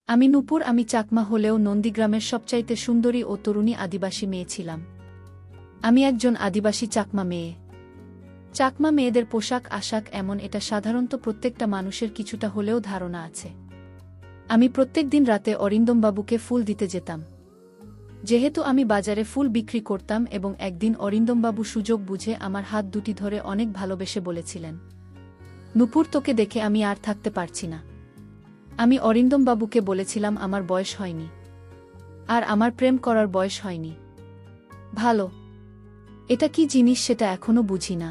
আমি নূপুর। আমি চাকমা হলেও নন্দীগ্রামের সবচাইতে সুন্দরী ও তরুণী আদিবাসী মেয়ে ছিলাম। আমি একজন আদিবাসী চাকমা মেয়ে। চাকমা মেয়েদের পোশাক আশাক এমন, এটা সাধারণত প্রত্যেকটা মানুষের কিছুটা হলেও ধারণা আছে। আমি প্রত্যেক দিন রাতে অরিন্দমবাবুকে ফুল দিতে যেতাম। যেহেতু আমি বাজারে ফুল বিক্রি করতাম, এবং একদিন অরিন্দমবাবু সুযোগ বুঝে আমার হাত দুটি ধরে অনেক ভালোবেসে বলেছিলেন, নূপুর, তোকে দেখে আমি আর থাকতে পারছি না। আমি অরিন্দমবাবুকে বলেছিলাম আমার বয়স হয়নি, আর আমার প্রেম করার বয়স হয়নি। ভালো, এটা কি জিনিস সেটা এখনো বুঝি না।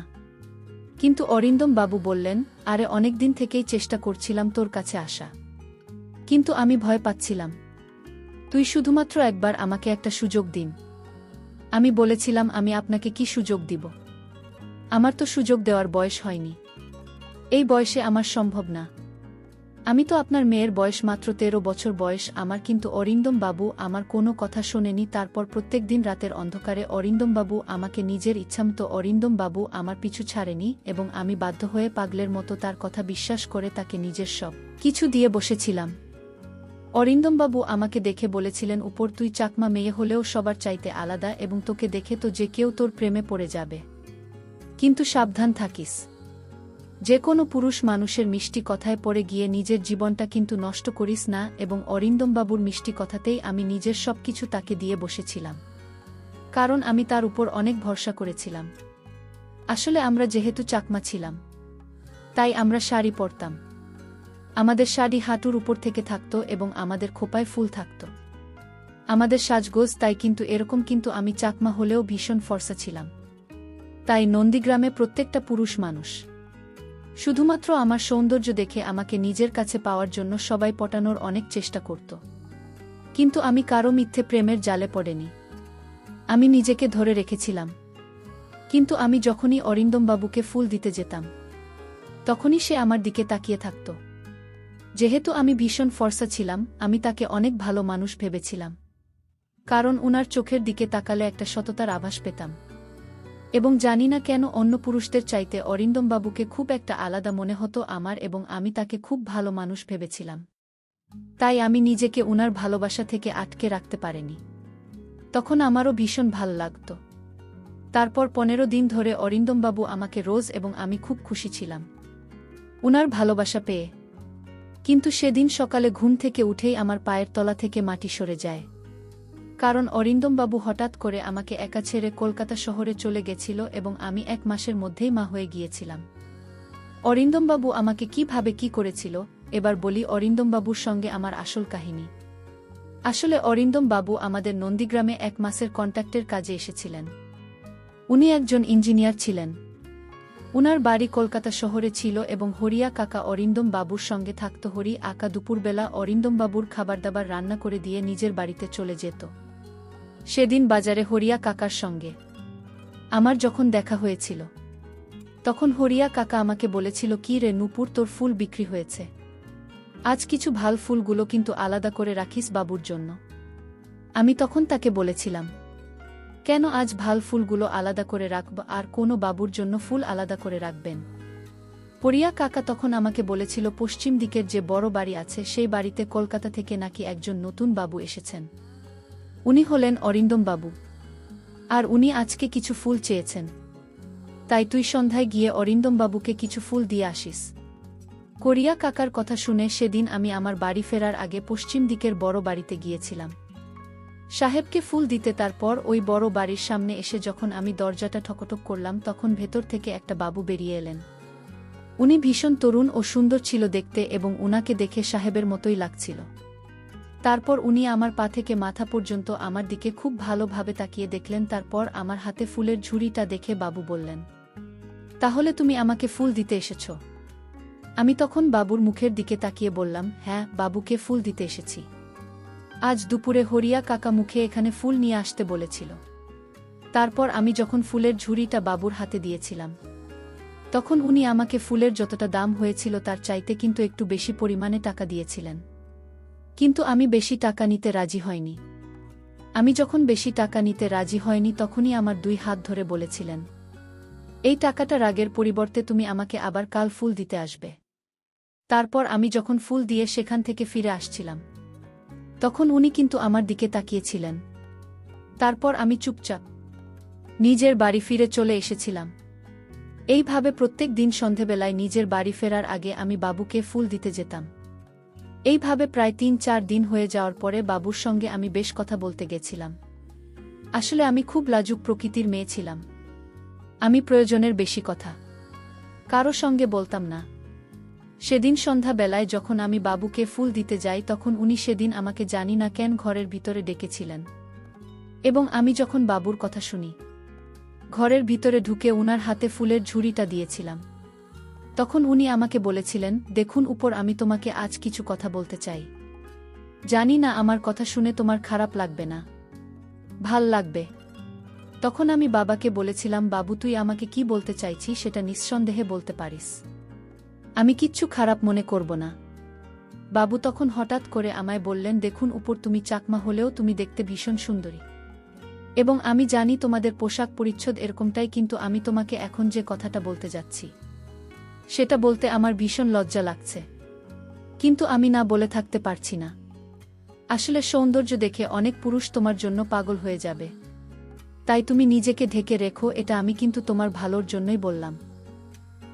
কিন্তু অরিন্দমবাবু বললেন, আরে অনেকদিন থেকেই চেষ্টা করছিলাম তোর কাছে আসা, কিন্তু আমি ভয় পাচ্ছিলাম। তুই শুধুমাত্র একবার আমাকে একটা সুযোগ দিন। আমি বলেছিলাম, আমি আপনাকে কি সুযোগ দিব? আমার তো সুযোগ দেওয়ার বয়স হয়নি। এই বয়সে আমার সম্ভব না। আমি তো আপনার মেয়ের বয়স মাত্র 13 বছর বয়স আমার। কিন্তু অরিন্দমবাবু আমার কোনো কথা শোনেনি। তারপর প্রত্যেক দিন রাতের অন্ধকারে অরিন্দমবাবু আমাকে নিজের ইচ্ছামতো, অরিন্দমবাবু আমার পিছু ছাড়েনি, এবং আমি বাধ্য হয়ে পাগলের মতো তার কথা বিশ্বাস করে তাকে নিজের সব কিছু দিয়ে বসেছিলাম। অরিন্দমবাবু আমাকে দেখে বলেছিলেন, উপর, তুই চাকমা মেয়ে হলেও সবার চাইতে আলাদা, এবং তোকে দেখে তো যে কেউ তোর প্রেমে পড়ে যাবে। কিন্তু সাবধান থাকিস। যে কোনো পুরুষ মানুষের মিষ্টি কথায় পড়ে গিয়ে নিজের জীবনটা কিন্তু নষ্ট করিস না। এবং অরিন্দমবাবুর মিষ্টি কথাতেই আমি নিজের সবকিছু তাকে দিয়ে বসেছিলাম, কারণ আমি তার উপর অনেক ভরসা করেছিলাম। আসলে আমরা যেহেতু চাকমা ছিলাম, তাই আমরা শাড়ি পরতাম। আমাদের শাড়ি হাঁটুর উপর থেকে থাকত এবং আমাদের খোপায় ফুল থাকত। আমাদের সাজগোজ তাই কিন্তু এরকম। কিন্তু আমি চাকমা হলেও ভীষণ ফর্সা ছিলাম। তাই নন্দীগ্রামে প্রত্যেকটা পুরুষ মানুষ শুধুমাত্র আমার সৌন্দর্য দেখে আমাকে নিজের কাছে পাওয়ার জন্য সবাই পটানোর অনেক চেষ্টা করত। কিন্তু আমি কারো মিথ্যে প্রেমের জালে পড়েনি। আমি নিজেকে ধরে রেখেছিলাম। কিন্তু আমি যখনই অরিন্দমবাবুকে ফুল দিতে যেতাম, তখনই সে আমার দিকে তাকিয়ে থাকত। যেহেতু আমি ভীষণ ফর্সা ছিলাম, আমি তাকে অনেক ভালো মানুষ ভেবেছিলাম, কারণ উনার চোখের দিকে তাকালে একটা সততার আভাস পেতাম। এবং জানি না কেন অন্য পুরুষদের চাইতে অরিন্দমবাবুকে খুব একটা আলাদা মনে হতো আমার, এবং আমি তাকে খুব ভালো মানুষ ভেবেছিলাম। তাই আমি নিজেকে উনার ভালোবাসা থেকে আটকে রাখতে পারিনি। তখন আমারও ভীষণ ভাল লাগত। তারপর 15 দিন ধরে অরিন্দমবাবু আমাকে রোজ, এবং আমি খুব খুশি ছিলাম উনার ভালোবাসা পেয়ে। কিন্তু সেদিন সকালে ঘুম থেকে উঠেই আমার পায়ের তলা থেকে মাটি সরে যায়, কারণ অরিন্দমবাবু হঠাৎ করে আমাকে একা ছেড়ে কলকাতা শহরে চলে গেছিল, এবং আমি 1 মাসের মধ্যেই মা হয়ে গিয়েছিলাম। অরিন্দমবাবু আমাকে কিভাবে কি করেছিল, এবার বলি অরিন্দমবাবুর সঙ্গে আমার আসল কাহিনী। আসলে অরিন্দমবাবু আমাদের নন্দীগ্রামে 1 মাসের কন্ট্রাক্টের কাজে এসেছিলেন। উনি একজন ইঞ্জিনিয়ার ছিলেন। উনার বাড়ি কলকাতা শহরে ছিল, এবং হরিয়া কাকা অরিন্দমবাবুর সঙ্গে থাকত। হরি আকা দুপুরবেলা অরিন্দমবাবুর খাবারদাবার রান্না করে দিয়ে নিজের বাড়িতে চলে যেত। সেদিন বাজারে হরিয়া কাকার সঙ্গে আমার যখন দেখা হয়েছিল, তখন হরিয়া কাকা আমাকে বলেছিল, কি রে নূপুর, তোর ফুল বিক্রি হয়েছে। আজ কিছু ভাল ফুলগুলো কিন্তু আলাদা করে রাখিস বাবুর জন্য। আমি তখন তাকে বলেছিলাম, কেন আজ ভাল ফুলগুলো আলাদা করে রাখব, আর কোনো বাবুর জন্য ফুল আলাদা করে রাখবেন? হরিয়া কাকা তখন আমাকে বলেছিল, পশ্চিম দিকের যে বড় বাড়ি আছে সেই বাড়িতে কলকাতা থেকে নাকি একজন নতুন বাবু এসেছেন। উনি হলেন অরিন্দমবাবু, আর উনি আজকে কিছু ফুল চেয়েছেন। তাই তুই সন্ধ্যায় গিয়ে অরিন্দমবাবুকে কিছু ফুল দিয়ে আসিস। হরিয়া কাকার কথা শুনে সেদিন আমি আমার বাড়ি ফেরার আগে পশ্চিম দিকের বড় বাড়িতে গিয়েছিলাম সাহেবকে ফুল দিতে। তারপর ওই বড় বাড়ির সামনে এসে যখন আমি দরজাটা ঠকঠক করলাম, তখন ভেতর থেকে একটা বাবু বেরিয়ে এলেন। উনি ভীষণ তরুণ ও সুন্দর ছিল দেখতে, এবং উনাকে দেখে সাহেবের মতোই লাগছিল। তারপর উনি আমার পা থেকে মাথা পর্যন্ত আমার দিকে খুব ভালোভাবে তাকিয়ে দেখলেন। তারপর আমার হাতে ফুলের ঝুড়িটা দেখে বাবু বললেন, তাহলে তুমি আমাকে ফুল দিতে এসেছ? আমি তখন বাবুর মুখের দিকে তাকিয়ে বললাম, হ্যাঁ, বাবুকে ফুল দিতে এসেছি। আজ দুপুরে হরিয়া কাকা মুখে এখানে ফুল নিয়ে আসতে বলেছিল। তারপর আমি যখন ফুলের ঝুড়িটা বাবুর হাতে দিয়েছিলাম, তখন উনি আমাকে ফুলের যতটা দাম হয়েছিল তার চাইতে কিন্তু একটু বেশি পরিমাণে টাকা দিয়েছিলেন। কিন্তু আমি বেশি টাকা নিতে রাজি হয়নি। আমি যখন বেশি টাকা নিতে রাজি হয়নি, তখনই আমার 2 হাত ধরে বলেছিলেন, এই টাকাটা রাগের পরিবর্তে তুমি আমাকে আবার কাল ফুল দিতে আসবে। তারপর আমি যখন ফুল দিয়ে সেখান থেকে ফিরে আসছিলাম, তখন উনি কিন্তু আমার দিকে তাকিয়েছিলেন। তারপর আমি চুপচাপ নিজের বাড়ি ফিরে চলে এসেছিলাম। এইভাবে প্রত্যেক দিন সন্ধেবেলায় নিজের বাড়ি ফেরার আগে আমি বাবুকে ফুল দিতে যেতাম। এইভাবে প্রায় ৩-৪ দিন হয়ে যাওয়ার পরে বাবুর সঙ্গে আমি বেশ কথা বলতে গেছিলাম। আসলে আমি খুব লাজুক প্রকৃতির মেয়ে ছিলাম। আমি প্রয়োজনের বেশি কথা কারো সঙ্গে বলতাম না। সেদিন সন্ধ্যাবেলায় যখন আমি বাবুকে ফুল দিতে যাই তখন উনি সেদিন আমাকে জানি না কেন ঘরের ভিতরে ডেকেছিলেন, এবং আমি যখন বাবুর কথা শুনি ঘরের ভিতরে ঢুকে উনার হাতে ফুলের ঝুড়িটা দিয়েছিলাম, তখন উনি আমাকে বলেছিলেন, দেখুন উপর, আমি তোমাকে আজ কিছু কথা বলতে চাই। জানি না আমার কথা শুনে তোমার খারাপ লাগবে না, ভাল লাগবে। তখন আমি বাবাকে বলেছিলাম, বাবু তুই আমাকে কি বলতে চাইছিস সেটা নিঃসন্দেহে বলতে পারিস, আমি কিচ্ছু খারাপ মনে করব না। বাবু তখন হঠাৎ করে আমায় বললেন, দেখুন উপর, তুমি চাকমা হলেও তুমি দেখতে ভীষণ সুন্দরী, এবং আমি জানি তোমাদের পোশাক পরিচ্ছদ এরকমটাই, কিন্তু আমি তোমাকে এখন যে কথাটা বলতে যাচ্ছি সেটা বলতে আমার ভীষণ লজ্জা লাগছে, কিন্তু আমি না বলে থাকতে পারছি না। আসলে সৌন্দর্য দেখে অনেক পুরুষ তোমার জন্য পাগল হয়ে যাবে, তাই তুমি নিজেকে ঢেকে রেখো, এটা আমি কিন্তু তোমার ভালোর জন্যই বললাম।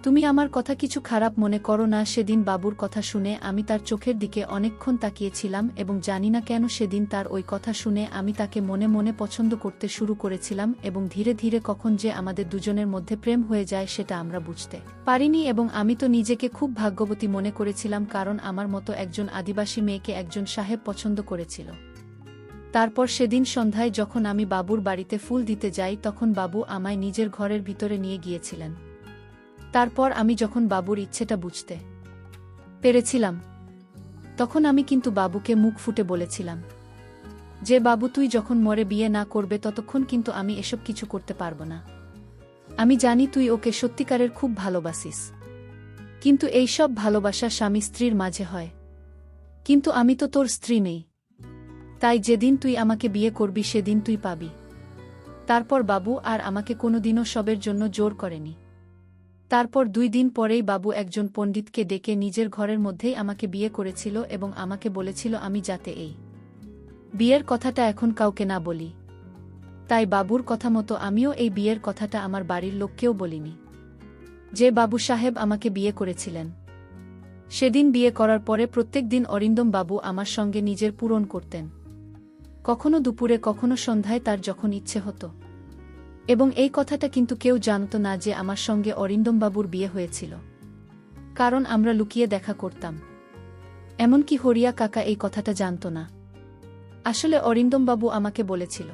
তুমি আমার কথা কিছু খারাপ মনে করো না। সেদিন বাবুর কথা শুনে আমি তার চোখের দিকে অনেকক্ষণ তাকিয়েছিলাম, এবং জানি না কেন সেদিন তার ওই কথা শুনে আমি তাকে মনে মনে পছন্দ করতে শুরু করেছিলাম, এবং ধীরে ধীরে কখন যে আমাদের দুজনের মধ্যে প্রেম হয়ে যায় সেটা আমরা বুঝতে পারিনি। এবং আমি তো নিজেকে খুব ভাগ্যবতী মনে করেছিলাম, কারণ আমার মতো একজন আদিবাসী মেয়েকে একজন সাহেব পছন্দ করেছিল। তারপর সেদিন সন্ধ্যায় যখন আমি বাবুর বাড়িতে ফুল দিতে যাই তখন বাবু আমায় নিজের ঘরের ভিতরে নিয়ে গিয়েছিলেন। তারপর আমি যখন বাবুর ইচ্ছেটা বুঝতে পেরেছিলাম তখন আমি কিন্তু বাবুকে মুখ ফুটে বলেছিলাম যে, বাবু তুই যখন মরে বিয়ে না করবে ততক্ষণ কিন্তু আমি এসব কিছু করতে পারব না। আমি জানি তুই ওকে সত্যিকারের খুব ভালোবাসিস, কিন্তু এই সব ভালোবাসা স্বামী স্ত্রীর মাঝে হয়, কিন্তু আমি তো তোর স্ত্রী নেই, তাই যেদিন তুই আমাকে বিয়ে করবি সেদিন তুই পাবি। তারপর বাবু আর আমাকে কোনোদিনও সবের জন্য জোর করেনি। তারপর 2 দিন পরেই বাবু একজন পণ্ডিতকে ডেকে নিজের ঘরের মধ্যেই আমাকে বিয়ে করেছিল, এবং আমাকে বলেছিল আমি যাতে এই বিয়ের কথাটা এখন কাউকে না বলি। তাই বাবুর কথা মতো আমিও এই বিয়ের কথাটা আমার বাড়ির লোককেও বলিনি। যে বাবু সাহেব আমাকে বিয়ে করেছিলেন, সেদিন বিয়ে করার পরে প্রত্যেক দিন অরিন্দম বাবু আমার সঙ্গে নিজের পূরণ করতেন, কখনো দুপুরে কখনো সন্ধ্যায়, তার যখন ইচ্ছে হতো। এবং এই কথাটা কিন্তু কেউ জানত না যে আমার সঙ্গে অরিন্দমবাবুর বিয়ে হয়েছিল, কারণ আমরা লুকিয়ে দেখা করতাম। এমনকি হরিয়া কাকা এই কথাটা জানত না। আসলে অরিন্দমবাবু আমাকে বলেছিল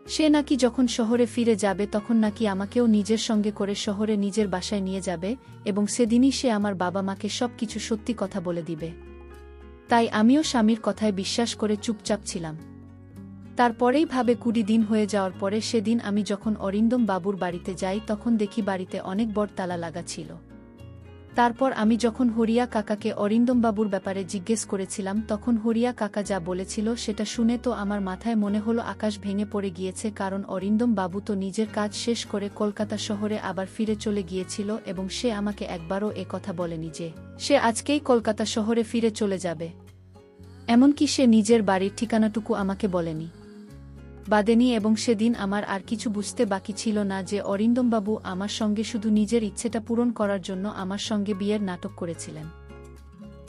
সে নাকি যখন শহরে ফিরে যাবে তখন নাকি আমাকেও নিজের সঙ্গে করে শহরে নিজের বাসায় নিয়ে যাবে, এবং সেদিনই সে আমার বাবা মাকে সব কিছু সত্যি কথা বলে দিবে। তাই আমিও স্বামীর কথায় বিশ্বাস করে চুপচাপ ছিলাম। তারপরেই ভাবে 20 দিন হয়ে যাওয়ার পরে সেদিন আমি যখন অরিন্দম বাবুর বাড়িতে যাই তখন দেখি বাড়িতে অনেক বড় তালা লাগা ছিল। তারপর আমি যখন হরিয়া কাকাকে অরিন্দম বাবুর ব্যাপারে জিজ্ঞেস করেছিলাম তখন হরিয়া কাকা যা বলেছিল সেটা শুনে তো আমার মাথায় মনে হলো আকাশ ভেঙে পড়ে গিয়েছে, কারণ অরিন্দম বাবু তো নিজের কাজ শেষ করে কলকাতা শহরে আবার ফিরে চলে গিয়েছিল, এবং সে আমাকে একবারও কথা বলেনি যে সে আজকেই কলকাতা শহরে ফিরে চলে যাবে। এমনকি সে নিজের বাড়ির ঠিকানাটুকু আমাকে বলেনি, বাদেনি। এবং সেদিন আমার আর কিছু বুঝতে বাকি ছিল না যে অরিন্দমবাবু আমার সঙ্গে শুধু নিজের ইচ্ছেটা পূরণ করার জন্য আমার সঙ্গে বিয়ের নাটক করেছিলেন।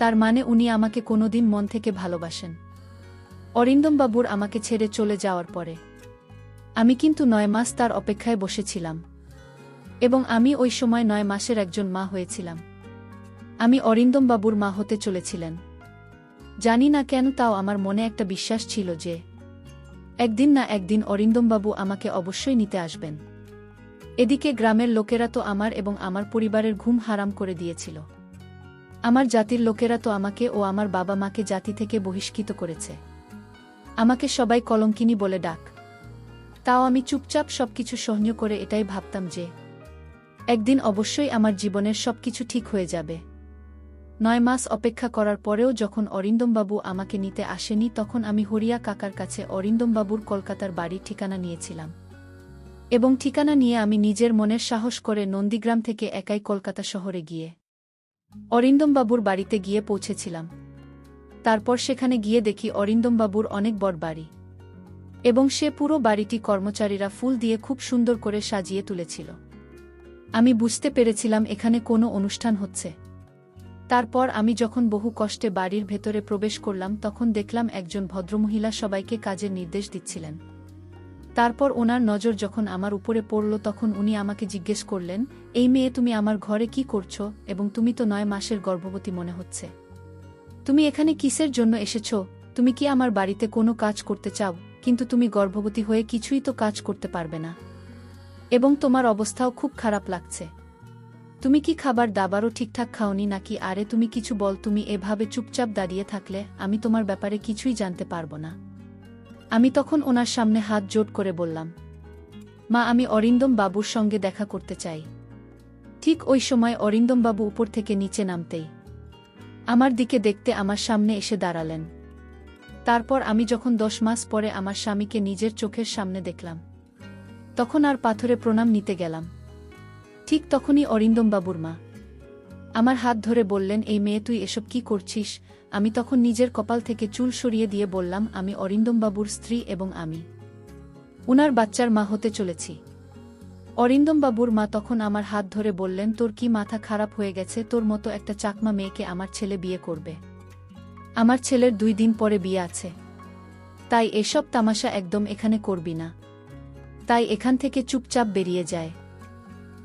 তার মানে উনি আমাকে কোনোদিন মন থেকে ভালোবাসেন। অরিন্দমবাবুর আমাকে ছেড়ে চলে যাওয়ার পরে আমি কিন্তু 9 মাস তার অপেক্ষায় বসেছিলাম, এবং আমি ওই সময় 9 মাসের একজন মা হয়েছিলাম। আমি অরিন্দমবাবুর মা হতে চলেছিলেন। জানি না কেন, তাও আমার মনে একটা বিশ্বাস ছিল যে একদিন না একদিন অরিন্দমবাবু আমাকে অবশ্যই নিতে আসবেন। এদিকে গ্রামের লোকেরা তো আমার এবং আমার পরিবারের ঘুম হারাম করে দিয়েছিল। আমার জাতির লোকেরা তো আমাকে ও আমার বাবা মাকে জাতি থেকে বহিষ্কৃত করেছে। আমাকে সবাই কলঙ্কিনী বলে ডাক। তাও আমি চুপচাপ সবকিছু সহ্য করে এটাই ভাবতাম যে একদিন অবশ্যই আমার জীবনের সবকিছু ঠিক হয়ে যাবে। 9 মাস অপেক্ষা করার পরেও যখন অরিন্দমবাবু আমাকে নিতে আসেনি তখন আমি হরিয়া কাকার কাছে অরিন্দমবাবুর কলকাতার বাড়ির ঠিকানা নিয়েছিলাম, এবং ঠিকানা নিয়ে আমি নিজের মনের সাহস করে নন্দীগ্রাম থেকে একাই কলকাতা শহরে গিয়ে অরিন্দমবাবুর বাড়িতে গিয়ে পৌঁছেছিলাম। তারপর সেখানে গিয়ে দেখি অরিন্দমবাবুর অনেক বড় বাড়ি, এবং সে পুরো বাড়িটি কর্মচারীরা ফুল দিয়ে খুব সুন্দর করে সাজিয়ে তুলেছিল। আমি বুঝতে পেরেছিলাম এখানে কোনো অনুষ্ঠান হচ্ছে। তারপর আমি যখন বহু কষ্টে বাড়ির ভেতরে প্রবেশ করলাম তখন দেখলাম একজন ভদ্রমহিলা সবাইকে কাজের নির্দেশ দিচ্ছিলেন। তারপর ওনার নজর যখন আমার উপরে পড়ল তখন উনি আমাকে জিজ্ঞেস করলেন, এই মেয়ে তুমি আমার ঘরে কি করছো, এবং তুমি তো 9 মাসের গর্ভবতী মনে হচ্ছে। তুমি এখানে কিসের জন্য এসেছ? তুমি কি আমার বাড়িতে কোনো কাজ করতে চাও? কিন্তু তুমি গর্ভবতী হয়ে কিছুই তো কাজ করতে পারবে না, এবং তোমার অবস্থাও খুব খারাপ লাগছে। তুমি কি খাবার দাবারও ঠিকঠাক খাওনি নাকি? আরে তুমি কিছু বল, তুমি এভাবে চুপচাপ দাঁড়িয়ে থাকলে আমি তোমার ব্যাপারে কিছুই জানতে পারবো না। আমি তখন ওনার সামনে হাত জোড় করে বললাম, মা, আমি অরিন্দম বাবুর সঙ্গে দেখা করতে চাই। ঠিক ওই সময় অরিন্দম বাবু উপর থেকে নিচে নামতেই আমার দিকে দেখতে আমার সামনে এসে দাঁড়ালেন। তারপর আমি যখন 10 মাস পরে আমার স্বামীকে নিজের চোখের সামনে দেখলাম তখন আর পাথরে প্রণাম নিতে গেলাম। ঠিক তখনই অরিন্দম বাবুর মা আমার হাত ধরে বললেন, এই মেয়ে তুই এসব কি করছিস? আমি তখন নিজের কপাল থেকে চুল সরিয়ে দিয়ে বললাম, আমি অরিন্দম বাবুর স্ত্রী এবং আমি উনার বাচ্চার মা হতে চলেছি। অরিন্দম বাবুর মা তখন আমার হাত ধরে বললেন, তোর কি মাথা খারাপ হয়ে গেছে? তোর মতো একটা চাকমা মেয়েকে আমার ছেলে বিয়ে করবে? আমার ছেলের 2 দিন পরে বিয়ে আছে, তাই এসব তামাশা একদম এখানে করবি না। তাই এখান থেকে চুপচাপ বেরিয়ে যায়।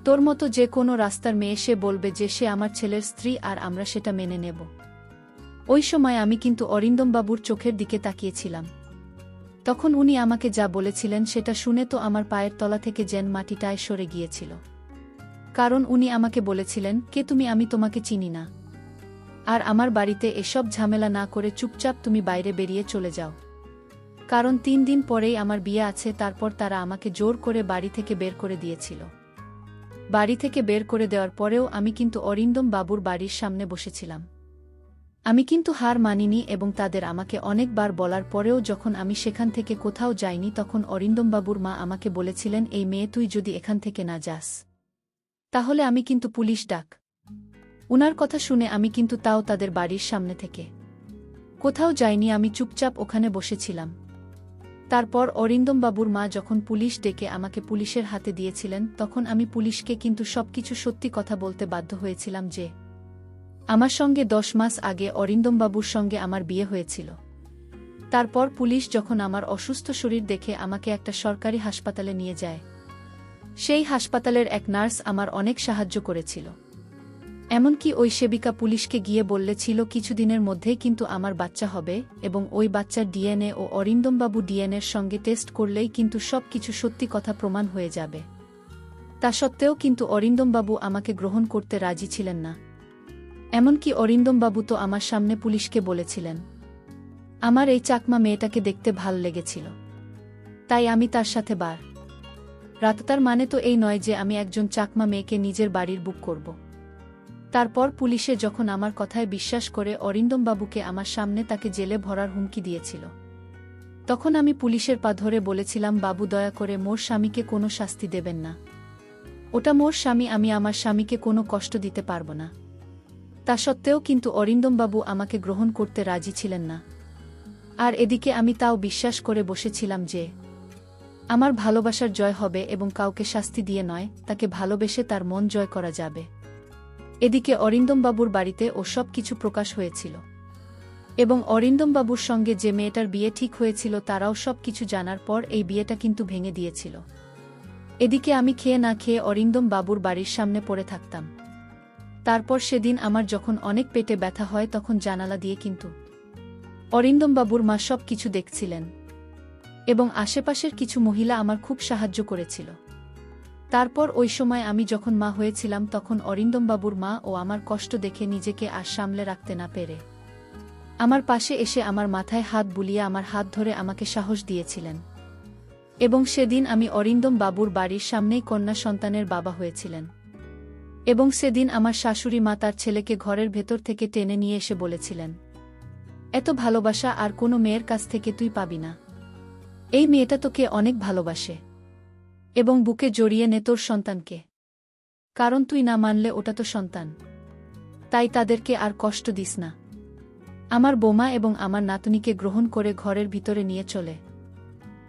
তোর মতো যে কোনো রাস্তার মেয়ে সে বলবে যে সে আমার ছেলের স্ত্রী, আর আমরা সেটা মেনে নেব। ওই সময় আমি কিন্তু অরিন্দম বাবুর চোখের দিকে তাকিয়েছিলাম। তখন উনি আমাকে যা বলেছিলেন সেটা শুনে তো আমার পায়ের তলা থেকে যেন মাটিটায় সরে গিয়েছিল। কারণ উনি আমাকে বলেছিলেন, কে তুমি? আমি তোমাকে চিনি না, আর আমার বাড়িতে এসব ঝামেলা না করে চুপচাপ তুমি বাইরে বেরিয়ে চলে যাও। কারণ 3 দিন পরেই আমার বিয়ে আছে। তারপর তারা আমাকে জোর করে বাড়ি থেকে বের করে দিয়েছিল। বাড়ি থেকে বের করে দেওয়ার পরেও আমি কিন্তু অরিন্দম বাবুর বাড়ির সামনে বসেছিলাম। আমি কিন্তু হার মানিনি, এবং তাদের আমাকে অনেকবার বলার পরেও যখন আমি সেখান থেকে কোথাও যাইনি তখন অরিন্দম বাবুর মা আমাকে বলেছিলেন, এই মেয়ে তুই যদি এখান থেকে না যাস তাহলে আমি কিন্তু পুলিশ ডাক। উনার কথা শুনে আমি কিন্তু তাও তাদের বাড়ির সামনে থেকে কোথাও যাইনি, আমি চুপচাপ ওখানে বসেছিলাম। তারপর অরিন্দম বাবুর মা যখন পুলিশ ডেকে আমাকে পুলিশের হাতে দিয়েছিলেন তখন আমি পুলিশকে কিন্তু সবকিছু সত্যি কথা বলতে বাধ্য হয়েছিলাম যে আমার সঙ্গে 10 মাস আগে অরিন্দম বাবুর সঙ্গে আমার বিয়ে হয়েছিল। তারপর পুলিশ যখন আমার অসুস্থ শরীর দেখে আমাকে একটা সরকারি হাসপাতালে নিয়ে যায়, সেই হাসপাতালের এক নার্স আমার অনেক সাহায্য করেছিল। এমনকি ওই সেবিকা পুলিশকে গিয়ে বললেছিল কিছুদিনের মধ্যেই কিন্তু আমার বাচ্চা হবে, এবং ওই বাচ্চার ডিএনএ ও অরিন্দমবাবু ডিএনএর সঙ্গে টেস্ট করলেই কিন্তু সব কিছু সত্যি কথা প্রমাণ হয়ে যাবে। তা সত্ত্বেও কিন্তু অরিন্দমবাবু আমাকে গ্রহণ করতে রাজি ছিলেন না। এমনকি অরিন্দমবাবু তো আমার সামনে পুলিশকে বলেছিলেন, আমার এই চাকমা মেয়েটাকে দেখতে ভাল লেগেছিল, তাই আমি তার সাথে রাত। তার মানে তো এই নয় যে আমি একজন চাকমা মেয়েকে নিজের বাড়ির বুক করব। তারপর পুলিশে যখন আমার কথায় বিশ্বাস করে অরিন্দমবাবুকে আমার সামনে তাকে জেলে ভরার হুমকি দিয়েছিল, তখন আমি পুলিশের পা ধরে বলেছিলাম, বাবু দয়া করে মোর স্বামীকে কোনো শাস্তি দেবেন না। ওটা মোর স্বামী, আমি আমার স্বামীকে কোনো কষ্ট দিতে পারব না। তা সত্ত্বেও কিন্তু অরিন্দমবাবু আমাকে গ্রহণ করতে রাজি ছিলেন না। আর এদিকে আমি তাও বিশ্বাস করে বসেছিলাম যে আমার ভালোবাসার জয় হবে এবং কাউকে শাস্তি দিয়ে নয়, তাকে ভালোবেসে তার মন জয় করা যাবে। এদিকে অরিন্দমবাবুর বাড়িতে ও সব কিছু প্রকাশ হয়েছিল, এবং অরিন্দমবাবুর সঙ্গে যে মেয়েটার বিয়ে ঠিক হয়েছিল তারাও সব কিছু জানার পর এই বিয়েটা কিন্তু ভেঙে দিয়েছিল। এদিকে আমি খেয়ে না খেয়ে অরিন্দমবাবুর বাড়ির সামনে পড়ে থাকতাম। তারপর সেদিন আমার যখন অনেক পেটে ব্যথা হয় তখন জানালা দিয়ে কিন্তু অরিন্দমবাবুর মা সব কিছু দেখছিলেন, এবং আশেপাশের কিছু মহিলা আমার খুব সাহায্য করেছিল। তারপর ওই সময় আমি যখন মা হয়েছিলাম তখন অরিন্দমবাবুর মা ও আমার কষ্ট দেখে নিজেকে আর সামলে রাখতে না পেরে আমার পাশে এসে আমার মাথায় হাত বুলিয়ে আমার হাত ধরে আমাকে সাহস দিয়েছিলেন। এবং সেদিন আমি অরিন্দমবাবুর বাড়ির সামনেই কন্যা সন্তানের বাবা হয়েছিলেন। এবং সেদিন আমার শাশুড়ি মা তার ছেলেকে ঘরের ভেতর থেকে টেনে নিয়ে এসে বলেছিলেন, এত ভালোবাসা আর কোনো মেয়ের কাছ থেকে তুই পাবি না। এই মেয়েটা তোকে অনেক ভালোবাসে, এবং বুকে জড়িয়ে নে তোর সন্তানকে, কারণ তুই না মানলে ওটা তো সন্তান, তাই তাদেরকে আর কষ্ট দিস না। আমার বোমা এবং আমার নাতনিকে গ্রহণ করে ঘরের ভিতরে নিয়ে চলে।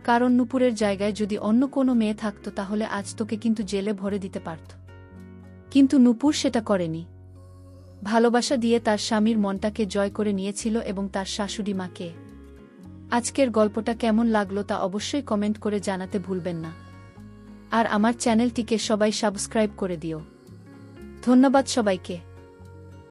কারণ নূপুরের জায়গায় যদি অন্য কোনো মেয়ে থাকত তাহলে আজ তোকে কিন্তু জেলে ভরে দিতে পারত। কিন্তু নূপুর সেটা করেনি। ভালোবাসা দিয়ে তার স্বামীর মনটাকে জয় করে নিয়েছিল এবং তার শাশুড়ি মাকে। আজকের গল্পটা কেমন লাগলো তা অবশ্যই কমেন্ট করে জানাতে ভুলবেন না। আর আমার চ্যানেলটিকে সবাই সাবস্ক্রাইব করে দিও। ধন্যবাদ সবাইকে।